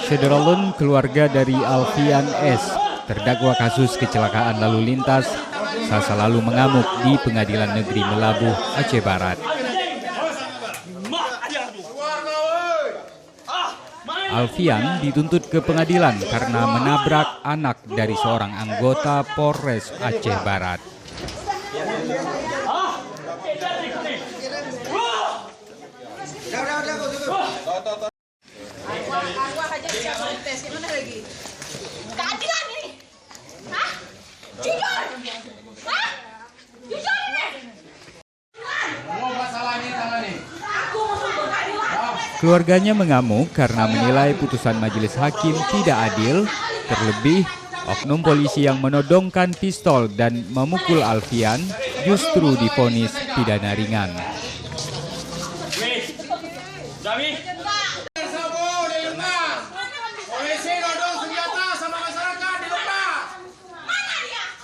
Syederalun, keluarga dari Alfian S., terdakwa kasus kecelakaan lalu lintas, Selasa lalu mengamuk di Pengadilan Negeri Melabuh, Aceh Barat. Alfian dituntut ke pengadilan karena menabrak anak dari seorang anggota Polres Aceh Barat. Keadilan ini, hah? Jujur, hah? Jujur ini. Mau masalah ini tangan nih. Aku musuh keadilan. Keluarganya mengamuk karena menilai putusan majelis hakim tidak adil, terlebih oknum polisi yang menodongkan pistol dan memukul Alfian justru divonis pidana ringan.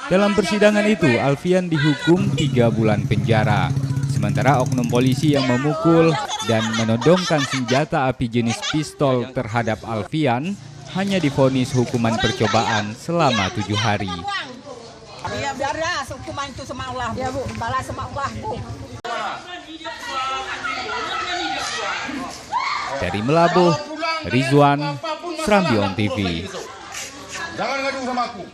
Dalam persidangan itu, Alfian dihukum 3 bulan penjara. Sementara oknum polisi yang memukul dan menodongkan senjata api jenis pistol terhadap Alfian hanya divonis hukuman percobaan selama 7 hari. Ya biar ya, hukuman itu sama Allah, ya Bu, balas sama Allah, Bu. Dari Melabuh, Rizwan, Serambi On TV. Jangan ngadu sama aku.